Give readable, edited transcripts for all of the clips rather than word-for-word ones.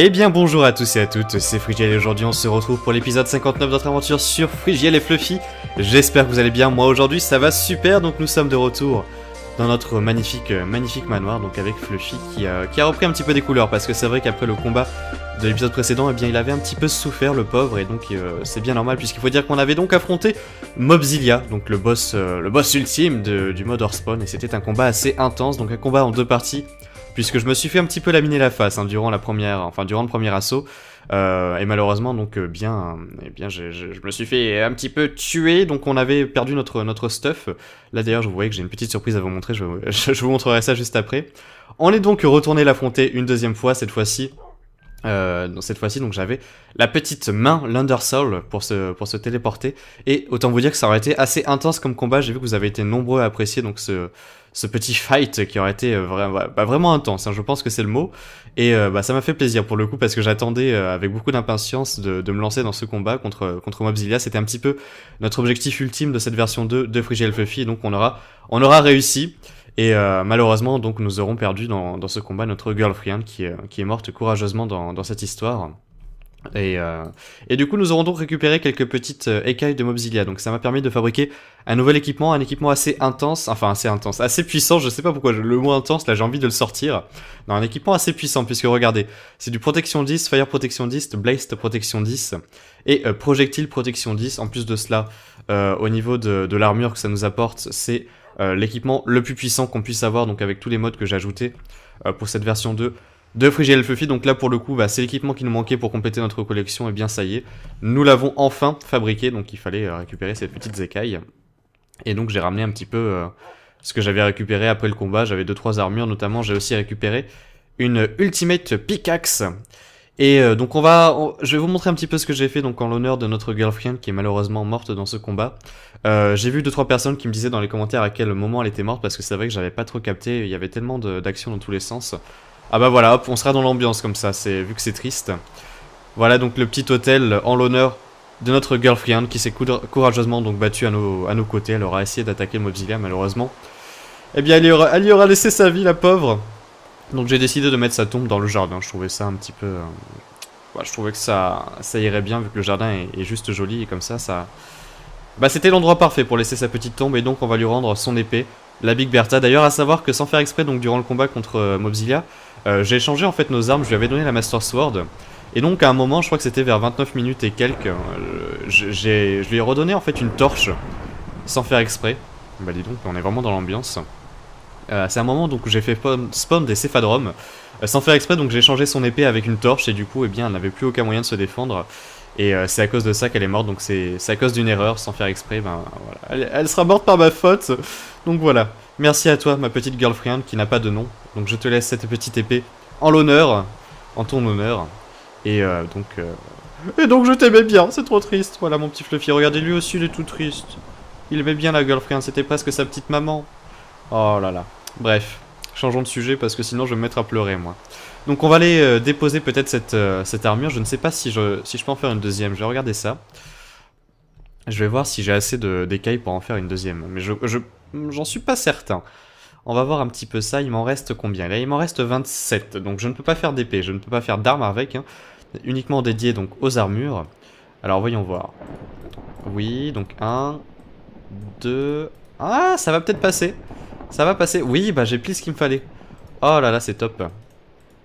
Eh bien bonjour à tous et à toutes, c'est Frigiel et aujourd'hui on se retrouve pour l'épisode 59 de notre aventure sur Frigiel et Fluffy. J'espère que vous allez bien, moi aujourd'hui ça va super, donc nous sommes de retour dans notre magnifique manoir, donc avec Fluffy qui a repris un petit peu des couleurs, parce que c'est vrai qu'après le combat de l'épisode précédent, eh bien il avait un petit peu souffert le pauvre, et donc c'est bien normal, puisqu'il faut dire qu'on avait donc affronté Mobzilia, donc le boss ultime du mode Earthspawn, et c'était un combat assez intense, donc un combat en deux parties, puisque je me suis fait un petit peu laminer la face durant le premier assaut, et malheureusement donc je me suis fait un petit peu tuer, donc on avait perdu notre stuff. Là d'ailleurs vous voyez que j'ai une petite surprise à vous montrer, je vous montrerai ça juste après. On est donc retourné l'affronter une deuxième fois, cette fois-ci donc j'avais la petite main l'Undersoul pour se téléporter, et autant vous dire que ça aurait été assez intense comme combat. J'ai vu que vous avez été nombreux à apprécier donc ce petit fight qui aurait été vraiment intense, je pense que c'est le mot, et ça m'a fait plaisir pour le coup, parce que j'attendais avec beaucoup d'impatience de me lancer dans ce combat contre Mobzilia. C'était un petit peu notre objectif ultime de cette version 2 de Frigiel Fluffy, donc on aura réussi. Et malheureusement, donc, nous aurons perdu dans ce combat notre girlfriend qui est morte courageusement dans cette histoire. Et du coup, nous aurons donc récupéré quelques petites écailles de Mobzilia. Donc ça m'a permis de fabriquer un nouvel équipement, un équipement assez intense, assez puissant, je sais pas pourquoi, le mot intense, là j'ai envie de le sortir. Non, un équipement assez puissant, puisque regardez, c'est du protection 10, fire protection 10, blast protection 10, et projectile protection 10. En plus de cela, au niveau de l'armure que ça nous apporte, c'est l'équipement le plus puissant qu'on puisse avoir, donc avec tous les modes que j'ai ajoutés pour cette version 2 de Frigiel Fluffy. Donc là pour le coup c'est l'équipement qui nous manquait pour compléter notre collection, et bien ça y est, nous l'avons enfin fabriqué, donc il fallait récupérer ces petites écailles. Et donc j'ai ramené un petit peu ce que j'avais récupéré après le combat. J'avais 2-3 armures, notamment j'ai aussi récupéré une Ultimate Pickaxe. Et donc je vais vous montrer un petit peu ce que j'ai fait donc en l'honneur de notre girlfriend qui est malheureusement morte dans ce combat. J'ai vu 2-3 personnes qui me disaient dans les commentaires à quel moment elle était morte, parce que c'est vrai que j'avais pas trop capté, il y avait tellement d'actions dans tous les sens. Ah bah voilà, hop, on sera dans l'ambiance comme ça, vu que c'est triste. Voilà donc le petit hôtel en l'honneur de notre girlfriend qui s'est courageusement donc battue à nos côtés. Elle aura essayé d'attaquer Mobzilia, malheureusement. Eh bien elle y aura laissé sa vie, la pauvre. Donc j'ai décidé de mettre sa tombe dans le jardin. Je trouvais ça un petit peu... je trouvais que ça irait bien, vu que le jardin est juste joli, et comme ça... c'était l'endroit parfait pour laisser sa petite tombe, et donc on va lui rendre son épée, la Big Bertha. D'ailleurs, à savoir que sans faire exprès, donc durant le combat contre Mobzilia, j'ai échangé en fait nos armes, je lui avais donné la Master Sword, et donc à un moment, je crois que c'était vers 29 minutes et quelques, je lui ai redonné en fait une torche, sans faire exprès. Bah dis donc, on est vraiment dans l'ambiance. C'est un moment donc où j'ai fait spawn des céphadromes, sans faire exprès, donc j'ai changé son épée avec une torche, et du coup, eh bien, elle n'avait plus aucun moyen de se défendre. Et c'est à cause de ça qu'elle est morte, donc c'est à cause d'une erreur, sans faire exprès, voilà. Elle sera morte par ma faute, donc voilà. Merci à toi, ma petite girlfriend, qui n'a pas de nom, donc je te laisse cette petite épée en ton honneur, et donc je t'aimais bien, c'est trop triste, voilà mon petit Fluffy, regardez lui aussi il est tout triste. Il aimait bien la girlfriend, c'était presque sa petite maman. Oh là là, bref, changeons de sujet, parce que sinon je vais me mettre à pleurer moi. Donc on va aller déposer peut-être cette armure. Je ne sais pas si je peux en faire une deuxième. Je vais regarder ça. Je vais voir si j'ai assez d'écailles pour en faire une deuxième. Mais j'en suis pas certain. On va voir un petit peu ça. Il m'en reste combien? Là il m'en reste 27. Donc je ne peux pas faire d'épée. Je ne peux pas faire d'armes avec. Uniquement dédié donc aux armures. Alors voyons voir. Oui, donc 1, 2... Ah, ça va peut-être passer. Ça va passer. Oui, j'ai pris ce qu'il me fallait. Oh là là, c'est top.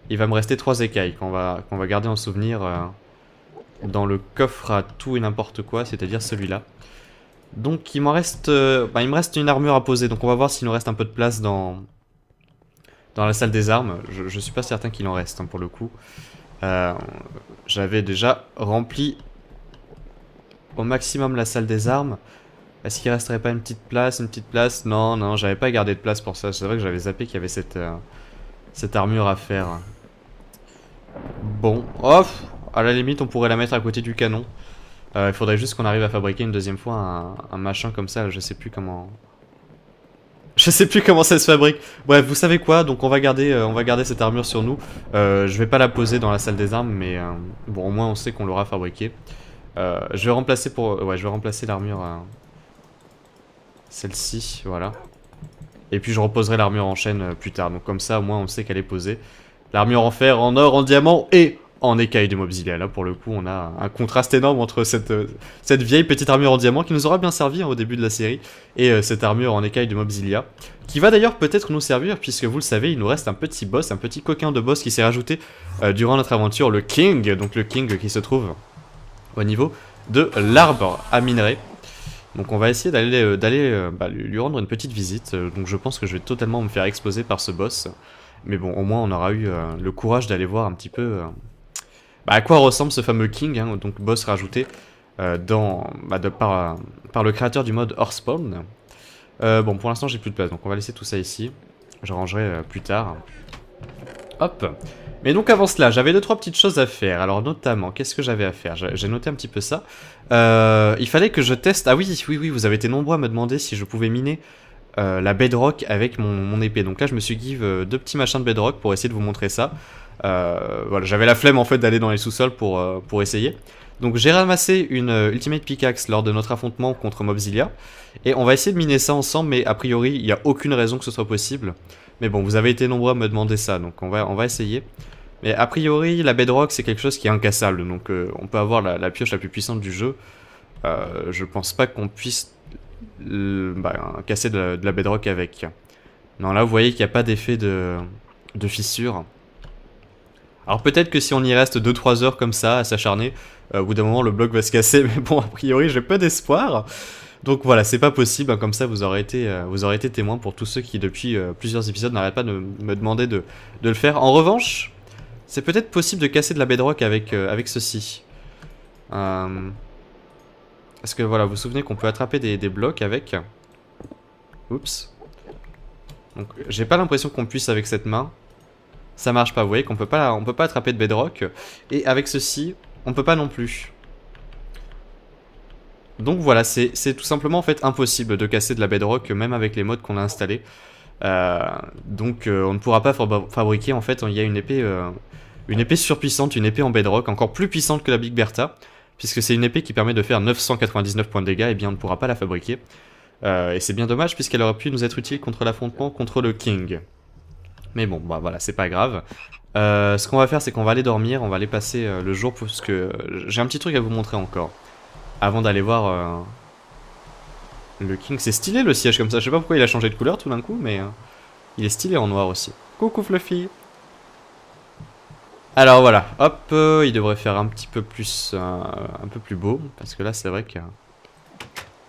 Il va me rester 3 écailles qu'on va garder en souvenir dans le coffre à tout et n'importe quoi, c'est-à-dire celui-là. Donc il me reste une armure à poser, donc on va voir s'il nous reste un peu de place dans la salle des armes. Je suis pas certain qu'il en reste pour le coup. J'avais déjà rempli au maximum la salle des armes. Est-ce qu'il resterait pas une petite place? Non, j'avais pas gardé de place pour ça. C'est vrai que j'avais zappé qu'il y avait cette armure à faire. Bon, à la limite on pourrait la mettre à côté du canon. Il faudrait juste qu'on arrive à fabriquer une deuxième fois un machin comme ça, je sais plus comment ça se fabrique. Bref, vous savez quoi, donc on va garder cette armure sur nous. Je vais pas la poser dans la salle des armes, mais bon, au moins on sait qu'on l'aura fabriquée. Je vais remplacer l'armure, celle-ci, voilà. Et puis je reposerai l'armure en chaîne plus tard, donc comme ça au moins on sait qu'elle est posée. L'armure en fer, en or, en diamant et en écaille de Mobzilia. Là, pour le coup, on a un contraste énorme entre cette vieille petite armure en diamant qui nous aura bien servi hein, au début de la série et cette armure en écaille de Mobzilia, qui va d'ailleurs peut-être nous servir, puisque vous le savez, il nous reste un petit boss, un petit coquin de boss qui s'est rajouté durant notre aventure, le King, donc le King qui se trouve au niveau de l'arbre à minerai. Donc on va essayer d'aller lui rendre une petite visite, donc je pense que je vais totalement me faire exploser par ce boss. Mais bon, au moins on aura eu le courage d'aller voir un petit peu à quoi ressemble ce fameux King, hein, donc boss rajouté par le créateur du mode Earthspawn. Bon, pour l'instant j'ai plus de place, donc on va laisser tout ça ici. Je rangerai plus tard. Hop. Mais donc avant cela, j'avais 2-3 petites choses à faire. Alors notamment, qu'est-ce que j'avais à faire? J'ai noté un petit peu ça. Il fallait que je teste... Ah oui, vous avez été nombreux à me demander si je pouvais miner la bedrock avec mon épée. Donc là, je me suis give 2 petits machins de bedrock pour essayer de vous montrer ça. Voilà, j'avais la flemme en fait d'aller dans les sous-sols pour essayer. Donc j'ai ramassé une Ultimate Pickaxe lors de notre affrontement contre Mobzilia. Et on va essayer de miner ça ensemble, mais a priori, il n'y a aucune raison que ce soit possible. Mais bon, vous avez été nombreux à me demander ça, donc on va essayer. Mais a priori, la bedrock, c'est quelque chose qui est incassable. Donc on peut avoir la pioche la plus puissante du jeu. Je pense pas qu'on puisse casser de la bedrock avec. Non, là, vous voyez qu'il n'y a pas d'effet de fissure. Alors peut-être que si on y reste 2-3 heures comme ça, à s'acharner, au bout d'un moment, le bloc va se casser. Mais bon, a priori, j'ai peu d'espoir. Donc voilà, c'est pas possible, hein, comme ça vous aurez été témoin pour tous ceux qui depuis plusieurs épisodes n'arrêtent pas de me demander de le faire. En revanche, c'est peut-être possible de casser de la bedrock avec ceci. Parce que voilà, vous vous souvenez qu'on peut attraper des blocs avec. Oups. Donc j'ai pas l'impression qu'on puisse avec cette main. Ça marche pas, vous voyez qu'on peut pas attraper de bedrock. Et avec ceci, on peut pas non plus. Donc voilà, c'est tout simplement en fait impossible de casser de la bedrock même avec les mods qu'on a installés. Donc on ne pourra pas fabriquer en fait, il y a une épée surpuissante, une épée en bedrock, encore plus puissante que la Big Bertha, puisque c'est une épée qui permet de faire 999 points de dégâts, et bien on ne pourra pas la fabriquer. Et c'est bien dommage puisqu'elle aurait pu nous être utile contre l'affrontement contre le King. Mais bon, bah voilà, c'est pas grave. Ce qu'on va faire, c'est qu'on va aller dormir, on va aller passer le jour, parce que j'ai un petit truc à vous montrer encore. Avant d'aller voir le King. C'est stylé le siège comme ça. Je sais pas pourquoi il a changé de couleur tout d'un coup, mais il est stylé en noir aussi. Coucou Fluffy. Alors voilà, hop, il devrait faire un petit peu plus, un peu plus beau, parce que là c'est vrai que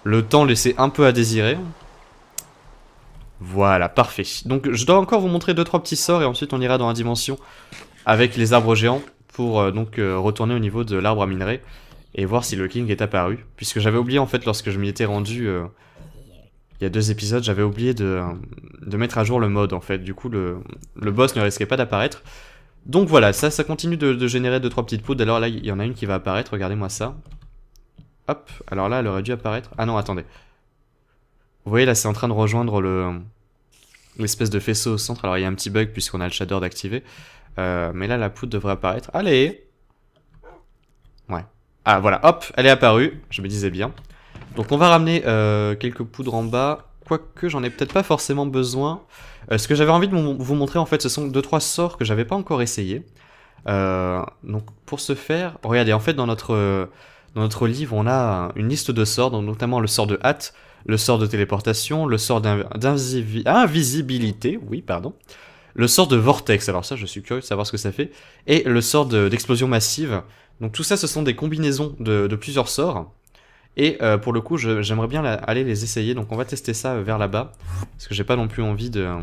le temps laissait un peu à désirer. Voilà, parfait. Donc je dois encore vous montrer 2-3 petits sorts et ensuite on ira dans la dimension avec les arbres géants pour retourner au niveau de l'arbre à minerai. Et voir si le King est apparu. Puisque j'avais oublié en fait lorsque je m'y étais rendu il y a 2 épisodes, j'avais oublié de mettre à jour le mode en fait. Du coup le boss ne risquait pas d'apparaître. Donc voilà, ça continue de générer 2-3 petites poudres. Alors là il y en a une qui va apparaître, regardez-moi ça. Hop, alors là elle aurait dû apparaître. Ah non, attendez. Vous voyez là c'est en train de rejoindre l'espèce de faisceau au centre. Alors il y a un petit bug puisqu'on a le shader d'activer. Mais là la poudre devrait apparaître. Allez. Ouais. Ah voilà, hop, elle est apparue, je me disais bien. Donc on va ramener quelques poudres en bas, quoique j'en ai peut-être pas forcément besoin. Ce que j'avais envie de vous montrer en fait, ce sont 2-3 sorts que j'avais pas encore essayé. Donc pour ce faire, regardez, en fait dans notre livre on a une liste de sorts, donc notamment le sort de hâte, le sort de téléportation, le sort d'invisibilité, oui pardon. Le sort de vortex, alors ça je suis curieux de savoir ce que ça fait, et le sort d'explosion massive. Donc tout ça ce sont des combinaisons de plusieurs sorts. Et pour le coup j'aimerais bien aller les essayer, donc on va tester ça vers là-bas. Parce que j'ai pas non plus envie de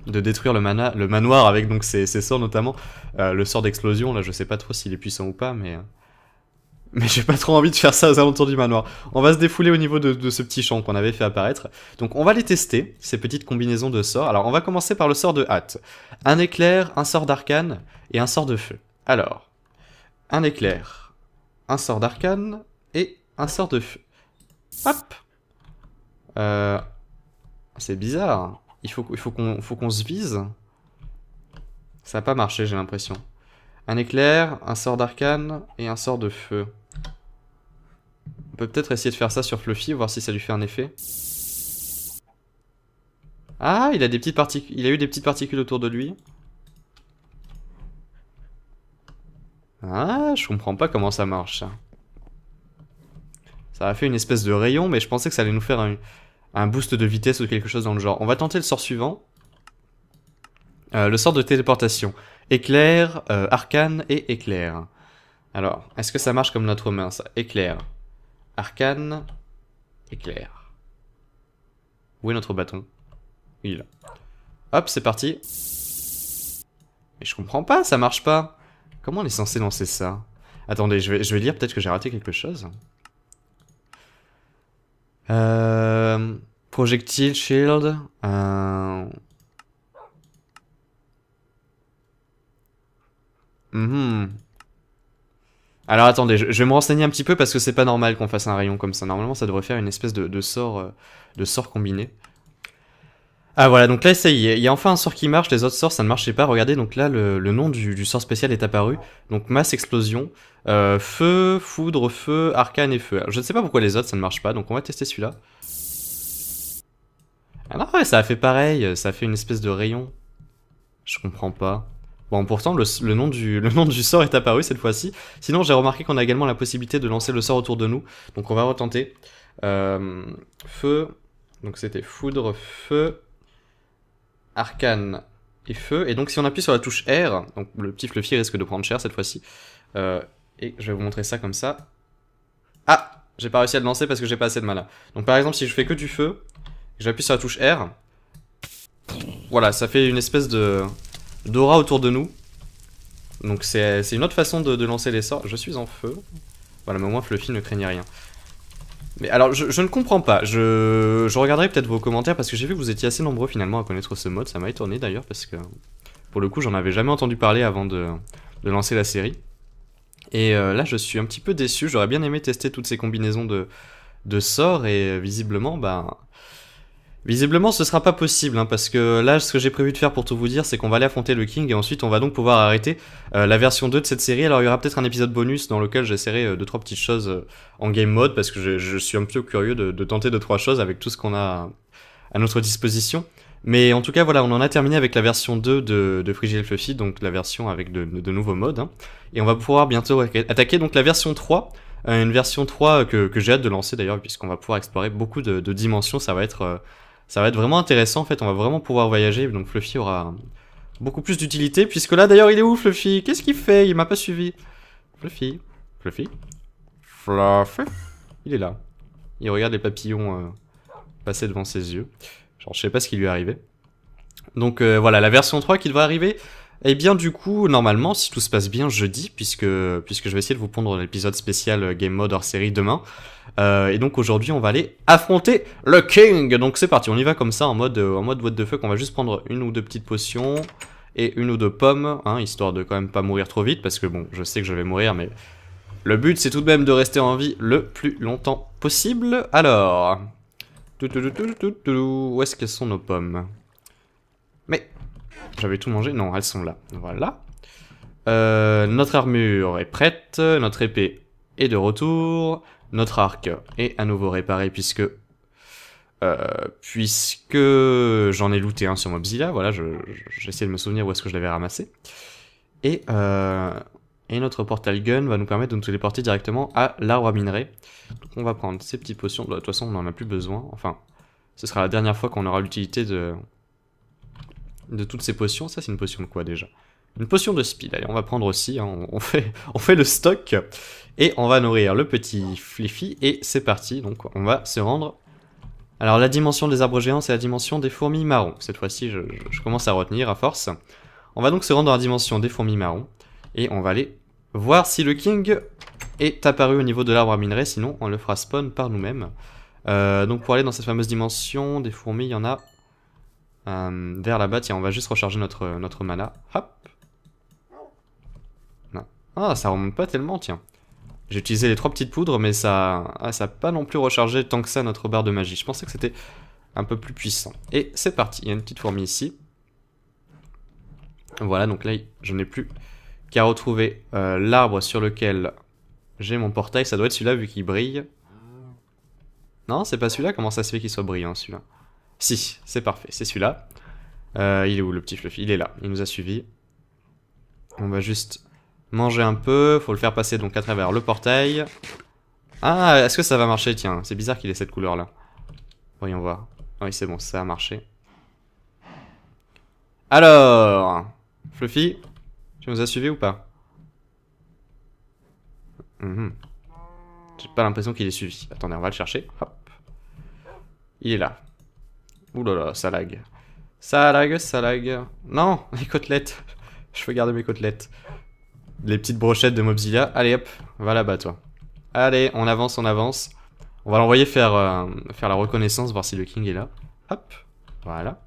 détruire le manoir avec donc ces sorts notamment. Le sort d'explosion, là je sais pas trop s'il est puissant ou pas, mais j'ai pas trop envie de faire ça aux alentours du manoir. On va se défouler au niveau de ce petit champ qu'on avait fait apparaître. Donc on va les tester, ces petites combinaisons de sorts. Alors on va commencer par le sort de hâte. Un éclair, un sort d'arcane et un sort de feu. Alors, un éclair, un sort d'arcane et un sort de feu. Hop. C'est bizarre. Il faut qu'on se vise. Ça n'a pas marché, j'ai l'impression. Un éclair, un sort d'arcane et un sort de feu. On peut peut-être essayer de faire ça sur Fluffy, voir si ça lui fait un effet. Ah, il a eu des petites particules autour de lui. Ah, je comprends pas comment ça marche, ça. Ça a fait une espèce de rayon, mais je pensais que ça allait nous faire un boost de vitesse ou quelque chose dans le genre. On va tenter le sort suivant. Le sort de téléportation. Éclair, arcane et éclair. Alors, est-ce que ça marche comme notre main, ça? Éclair, arcane, éclair. Où est notre bâton? Il est là. Hop, c'est parti. Mais je comprends pas, ça marche pas. Comment on est censé lancer ça? Attendez, je vais lire, peut-être que j'ai raté quelque chose. Projectile, shield. Alors attendez, je vais me renseigner un petit peu parce que c'est pas normal qu'on fasse un rayon comme ça. Normalement, ça devrait faire une espèce de sort combiné. Ah voilà, donc là ça y est, il y a enfin un sort qui marche, les autres sorts ça ne marchait pas. Regardez, donc là le nom du sort spécial est apparu. Donc masse, explosion, feu, foudre, feu, arcane et feu. Alors, je ne sais pas pourquoi les autres ça ne marche pas, donc on va tester celui-là. Ah non, ouais, ça a fait pareil, ça a fait une espèce de rayon. Je comprends pas. Bon, pourtant le nom du sort est apparu cette fois-ci. Sinon j'ai remarqué qu'on a également la possibilité de lancer le sort autour de nous. Donc on va retenter. Feu, donc c'était foudre, feu, arcane et feu. Et donc si on appuie sur la touche R, donc le petit Fluffy risque de prendre cher cette fois-ci. Et je vais vous montrer ça comme ça. Ah, j'ai pas réussi à le lancer parce que j'ai pas assez de mana. Donc par exemple si je fais que du feu, j'appuie sur la touche R, voilà, ça fait une espèce d'aura autour de nous. Donc c'est une autre façon de lancer les sorts. Je suis en feu. Voilà, mais au moins Fluffy ne craignait rien. Mais alors, je ne comprends pas. Je regarderai peut-être vos commentaires parce que j'ai vu que vous étiez assez nombreux finalement à connaître ce mode. Ça m'a étonné d'ailleurs parce que pour le coup, j'en avais jamais entendu parler avant de lancer la série. Et là, je suis un petit peu déçu. J'aurais bien aimé tester toutes ces combinaisons de sorts et visiblement, bah... Visiblement, ce sera pas possible, hein, parce que là, ce que j'ai prévu de faire pour tout vous dire, c'est qu'on va aller affronter le King et ensuite on va donc pouvoir arrêter la version 2 de cette série. Alors il y aura peut-être un épisode bonus dans lequel j'essaierai 2-3 petites choses en game mode, parce que je suis un peu curieux de tenter 2-3 choses avec tout ce qu'on a à notre disposition. Mais en tout cas, voilà, on en a terminé avec la version 2 de Frigile et Fluffy, donc la version avec de nouveaux modes. Hein, et on va pouvoir bientôt attaquer donc la version 3. Une version 3 que j'ai hâte de lancer d'ailleurs, puisqu'on va pouvoir explorer beaucoup de dimensions, ça va être vraiment intéressant en fait, on va vraiment pouvoir voyager, donc Fluffy aura beaucoup plus d'utilité, puisque là d'ailleurs il est où Fluffy? Qu'est-ce qu'il fait? Il m'a pas suivi. Fluffy, Fluffy, Fluffy, il est là. Il regarde les papillons passer devant ses yeux. Genre je sais pas ce qui lui est arrivé. Donc voilà, la version 3 qui devrait arriver. Et bien du coup, normalement, si tout se passe bien jeudi, puisque je vais essayer de vous pondre l'épisode spécial Game Mode hors série demain. Et donc aujourd'hui, on va aller affronter le King. Donc c'est parti, on y va comme ça, en mode boîte de feu, qu'on va juste prendre une ou deux petites potions et une ou deux pommes, hein, histoire de quand même pas mourir trop vite, parce que bon, je sais que je vais mourir, mais le but c'est tout de même de rester en vie le plus longtemps possible. Alors, où est-ce qu'elles sont nos pommes? Mais j'avais tout mangé? Non, elles sont là. Voilà. Notre armure est prête. Notre épée est de retour. Notre arc est à nouveau réparé puisque j'en ai looté un sur Mobzilla. Voilà, j'essaie de me souvenir où est-ce que je l'avais ramassé. Et notre portal gun va nous permettre de nous téléporter directement à l'arbre à minerai. Donc on va prendre ces petites potions. De toute façon, on n'en a plus besoin. Enfin, ce sera la dernière fois qu'on aura l'utilité de toutes ces potions. Ça, c'est une potion de quoi déjà? Une potion de speed. Allez, on va prendre aussi. Hein, on fait le stock. Et on va nourrir le petit Fluffy. Et c'est parti. Donc, on va se rendre. Alors, la dimension des arbres géants, c'est la dimension des fourmis marrons. Cette fois-ci, je commence à retenir à force. On va donc se rendre dans la dimension des fourmis marrons. Et on va aller voir si le King est apparu au niveau de l'arbre à minerai. Sinon, on le fera spawn par nous-mêmes. Donc, pour aller dans cette fameuse dimension des fourmis, il y en a vers là-bas. Tiens, on va juste recharger notre mana. Hop. Non. Ah, ça remonte pas tellement, tiens. J'ai utilisé les 3 petites poudres, mais ça a pas non plus rechargé tant que ça notre barre de magie. Je pensais que c'était un peu plus puissant. Et c'est parti, il y a une petite fourmi ici. Voilà, donc là, je n'ai plus qu'à retrouver l'arbre sur lequel j'ai mon portail. Ça doit être celui-là vu qu'il brille. Non, c'est pas celui-là. Comment ça se fait qu'il soit brillant, celui-là? Si, c'est parfait, c'est celui-là. Il est où le petit Fluffy? Il est là, il nous a suivis. On va juste Manger un peu, faut le faire passer donc à travers le portail. Ah, est-ce que ça va marcher? Tiens, c'est bizarre qu'il ait cette couleur là. Voyons voir. Oui, c'est bon, ça a marché. Alors, Fluffy, tu nous as suivis ou pas? J'ai pas l'impression qu'il est suivi. Attendez, on va le chercher. Hop. Il est là. Ouh là là, ça lag. Ça lag, ça lag. Non, les côtelettes. Je veux garder mes côtelettes. Les petites brochettes de Mobzilla. Allez hop, va là-bas toi. Allez, on avance, on avance. On va l'envoyer faire la reconnaissance, voir si le king est là. Hop, voilà.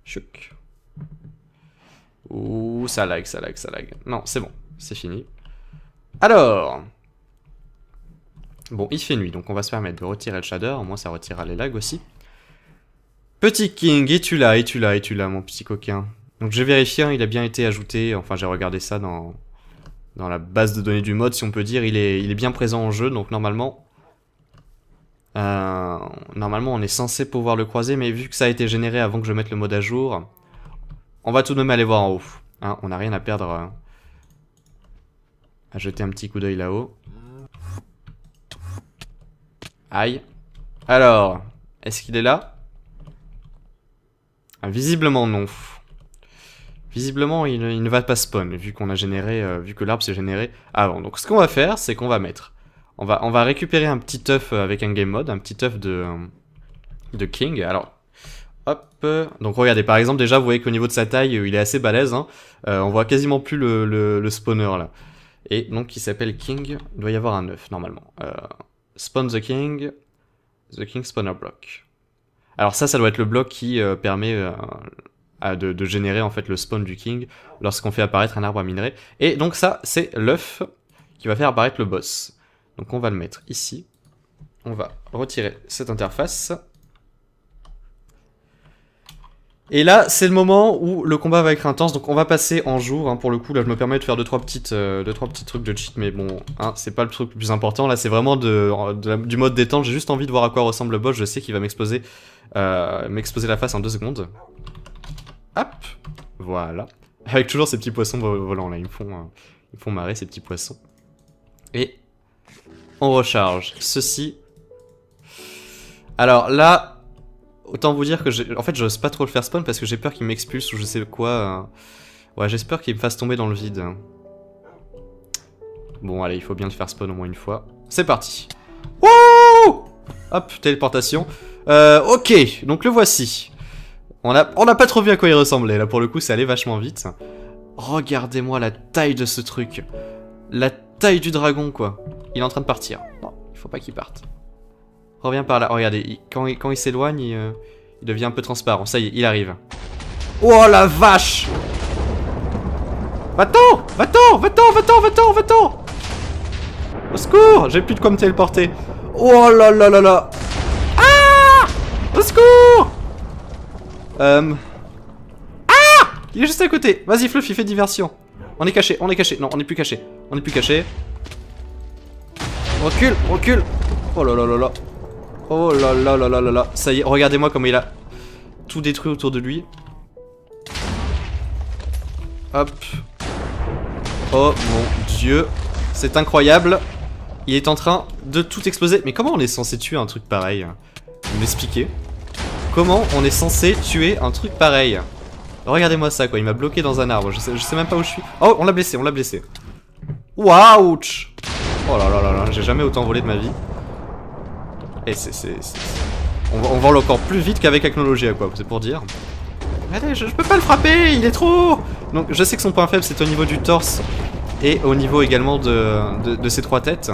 Chouk. Ouh, ça lag, ça lag, ça lag. Non, c'est bon, c'est fini. Alors. Bon, il fait nuit, donc on va se permettre de retirer le shader. Au moins, ça retirera les lags aussi. Petit king, es-tu là, es-tu là, es-tu là, mon petit coquin? Donc j'ai vérifié, hein, il a bien été ajouté. Enfin, j'ai regardé ça dans la base de données du mode, si on peut dire. Il est bien présent en jeu, donc normalement... normalement, on est censé pouvoir le croiser, mais vu que ça a été généré avant que je mette le mode à jour, on va tout de même aller voir en haut. Hein, on n'a rien à perdre à jeter un petit coup d'œil là-haut. Aïe. Alors, est-ce qu'il est là? Ah, visiblement non. Visiblement il ne va pas spawn, vu qu'on a généré, vu que l'arbre s'est généré avant. Donc ce qu'on va faire, c'est qu'on va mettre... On va récupérer un petit œuf avec un game mode, un petit œuf de king. Alors, hop. Donc regardez, par exemple, déjà, vous voyez qu'au niveau de sa taille, il est assez balèze. Hein. On voit quasiment plus le spawner, là. Et donc, il s'appelle king. Il doit y avoir un œuf, normalement. Spawn the king spawner block. Alors ça doit être le bloc qui permet de générer, en fait, le spawn du king lorsqu'on fait apparaître un arbre à minerai. Et donc ça, c'est l'œuf qui va faire apparaître le boss. Donc on va le mettre ici. On va retirer cette interface. Et là, c'est le moment où le combat va être intense. Donc on va passer en jour. Hein, pour le coup, là, je me permets de faire 2-3 petits trucs de cheat. Mais bon, hein, c'est pas le truc le plus important. Là, c'est vraiment du mode détente. J'ai juste envie de voir à quoi ressemble le boss. Je sais qu'il va m'exploser la face en 2 secondes. Hop. Voilà. Avec toujours ces petits poissons volants là. Ils me font marrer, ces petits poissons. Et... on recharge ceci. Alors là, autant vous dire que en fait, j'ose pas trop le faire spawn parce que j'ai peur qu'il m'expulse ou je sais quoi. Ouais, j'espère qu'il me fasse tomber dans le vide. Bon, allez, il faut bien le faire spawn au moins une fois. C'est parti. Wouh! Hop, téléportation. Ok, donc le voici. On a pas trop vu à quoi il ressemblait. Là, pour le coup, ça allait vachement vite. Regardez-moi la taille de ce truc. La taille du dragon, quoi. Il est en train de partir. Non, il faut pas qu'il parte. Reviens par là. Oh, regardez, quand il s'éloigne, il devient un peu transparent. Ça y est, il arrive. Oh la vache! Va-t'en! Va-t'en! Va-t'en! Va-t'en! Va-t'en! Va-t'en! Au secours! J'ai plus de quoi me téléporter. Oh là là là là! Ah! Au secours! Ah! Il est juste à côté. Vas-y, Fluffy, fais diversion. On est caché, on est caché. Non, on est plus caché. On est plus caché. Recule, recule. Oh là là là là. Oh là là là là là là. Ça y est, regardez-moi comment il a tout détruit autour de lui. Hop. Oh mon dieu. C'est incroyable. Il est en train de tout exploser. Mais comment on est censé tuer un truc pareil? Vous m'expliquez? Comment on est censé tuer un truc pareil? Regardez-moi ça, quoi. Il m'a bloqué dans un arbre. Je sais même pas où je suis. Oh, on l'a blessé, on l'a blessé. Ouch! Oh là là là là, j'ai jamais autant volé de ma vie. Et on vole encore plus vite qu'avec Acnologia, quoi, c'est pour dire. Allez, je peux pas le frapper, il est trop... Donc je sais que son point faible c'est au niveau du torse et au niveau également de ses 3 têtes.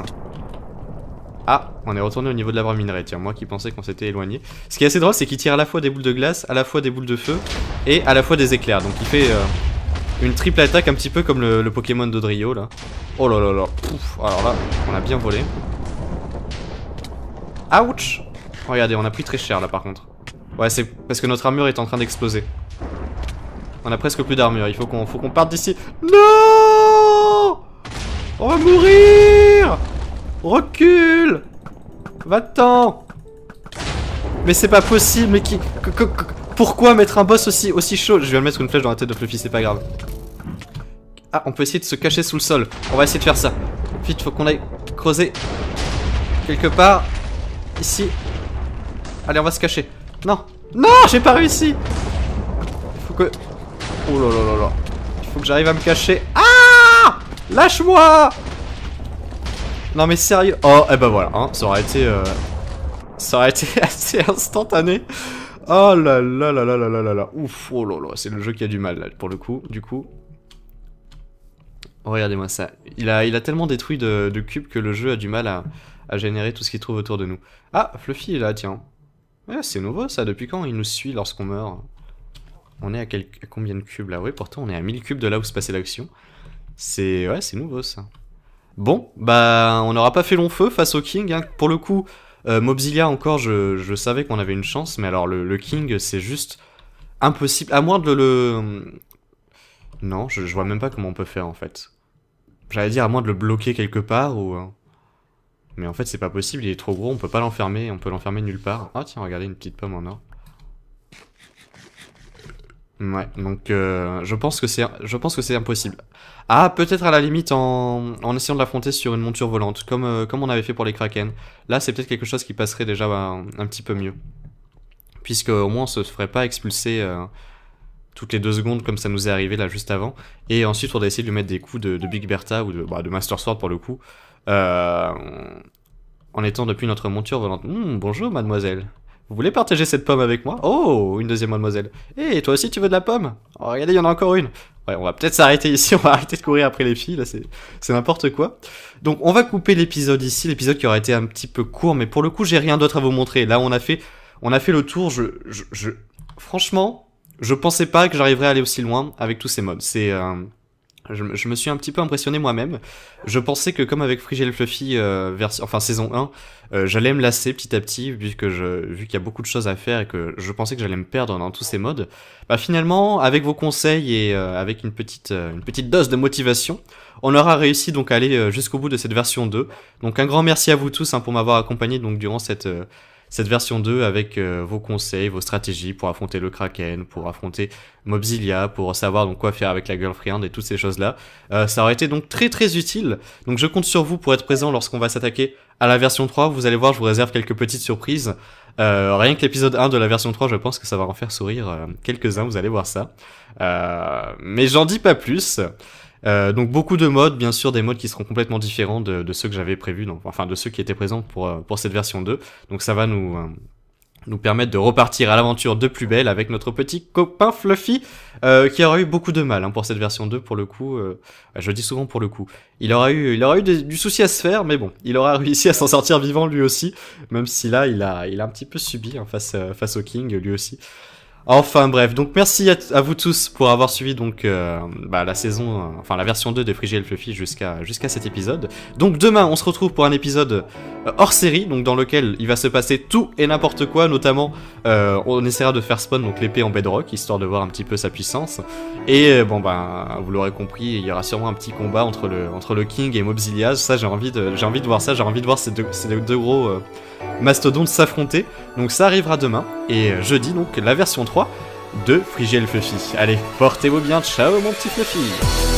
Ah, on est retourné au niveau de l'arbre minerai, tiens, moi qui pensais qu'on s'était éloigné. Ce qui est assez drôle, c'est qu'il tire à la fois des boules de glace, à la fois des boules de feu et à la fois des éclairs. Donc il fait une triple attaque un petit peu comme le Pokémon d'Odrio là. Oh là là là, pouf, alors là, on a bien volé. Ouch! Regardez, on a pris très cher là par contre. Ouais, c'est parce que notre armure est en train d'exploser. On a presque plus d'armure, il faut qu'on parte d'ici. Non! On va mourir! Recule! Va-t'en! Mais c'est pas possible, mais qui... Pourquoi mettre un boss aussi chaud? Je viens de mettre une flèche dans la tête de Fluffy, c'est pas grave. Ah, on peut essayer de se cacher sous le sol. On va essayer de faire ça. Vite, faut qu'on aille creuser quelque part. Ici. Allez, on va se cacher. Non. Non, j'ai pas réussi. Il faut que... Oh là là là là. Il faut que j'arrive à me cacher. Ah! Lâche-moi! Non mais sérieux. Oh, et ben voilà, hein, ça aurait été assez instantané. Oh là là là là là là là là. Ouf, oh là là, c'est le jeu qui a du mal là, pour le coup, du coup. Oh, regardez-moi ça. Il a tellement détruit de cubes que le jeu a du mal à générer tout ce qu'il trouve autour de nous. Ah, Fluffy est là, tiens. Ouais, c'est nouveau ça, depuis quand il nous suit lorsqu'on meurt? On est à combien de cubes là? Oui, pourtant on est à 1000 cubes de là où se passait l'action. Ouais, c'est nouveau ça. Bon, bah on n'aura pas fait long feu face au King, hein. Pour le coup, Mobzilia encore, je savais qu'on avait une chance, mais alors le King, c'est juste impossible. À moins de Non, je vois même pas comment on peut faire en fait. J'allais dire à moins de le bloquer quelque part ou... Mais en fait c'est pas possible, il est trop gros, on peut pas l'enfermer, on peut l'enfermer nulle part. Ah tiens, regardez une petite pomme en or. Ouais, donc je pense que c'est impossible. Ah, peut-être à la limite en essayant de l'affronter sur une monture volante, comme on avait fait pour les Kraken. Là, c'est peut-être quelque chose qui passerait déjà un petit peu mieux. Puisque au moins on se ferait pas expulser toutes les 2 secondes comme ça nous est arrivé là juste avant. Et ensuite, on va essayer de lui mettre des coups de Big Bertha ou de Master Sword pour le coup. En étant depuis notre monture volante. Bonjour mademoiselle. Vous voulez partager cette pomme avec moi? Oh, une deuxième mademoiselle. Et toi aussi tu veux de la pomme? Oh, regardez, il y en a encore une. Ouais, on va peut-être s'arrêter ici, on va arrêter de courir après les filles, là c'est n'importe quoi. Donc on va couper l'épisode ici, l'épisode qui aurait été un petit peu court, mais pour le coup j'ai rien d'autre à vous montrer. Là on a fait le tour, franchement, je pensais pas que j'arriverais à aller aussi loin avec tous ces modes. Je me suis un petit peu impressionné moi-même. Je pensais que comme avec Frigel Fluffy saison 1, j'allais me lasser petit à petit vu qu'il y a beaucoup de choses à faire et que je pensais que j'allais me perdre dans tous ces modes. Bah finalement, avec vos conseils et avec une petite dose de motivation, on aura réussi donc à aller jusqu'au bout de cette version 2. Donc un grand merci à vous tous pour m'avoir accompagné donc durant cette version 2 avec vos conseils, vos stratégies pour affronter le Kraken, pour affronter Mobzilia, pour savoir donc quoi faire avec la Girlfriend et toutes ces choses-là. Ça aurait été donc très très utile. Donc je compte sur vous pour être présent lorsqu'on va s'attaquer à la version 3. Vous allez voir, je vous réserve quelques petites surprises. Rien que l'épisode 1 de la version 3, je pense que ça va en faire sourire quelques-uns, vous allez voir ça. Mais j'en dis pas plus. Donc beaucoup de modes, bien sûr des modes qui seront complètement différents de ceux que j'avais prévus, enfin de ceux qui étaient présents pour cette version 2. Donc ça va nous permettre de repartir à l'aventure de plus belle avec notre petit copain Fluffy, qui aura eu beaucoup de mal pour cette version 2 pour le coup. Je dis souvent pour le coup. Il aura eu du souci à se faire, mais bon, il aura réussi à s'en sortir vivant lui aussi, même si là il a un petit peu subi face au King lui aussi. Enfin bref, donc merci à vous tous pour avoir suivi donc la version 2 de Frigel Fluffy jusqu'à cet épisode. Donc demain on se retrouve pour un épisode hors série, donc dans lequel il va se passer tout et n'importe quoi, notamment on essaiera de faire spawn donc l'épée en bedrock, histoire de voir un petit peu sa puissance. Et vous l'aurez compris, il y aura sûrement un petit combat entre le King et Mobzilia. Ça j'ai envie de voir ça, j'ai envie de voir ces deux gros mastodontes s'affronter. Donc ça arrivera demain, et jeudi donc la version 3 de Frigel Fluffy. Allez, portez-vous bien, ciao mon petit Fluffy.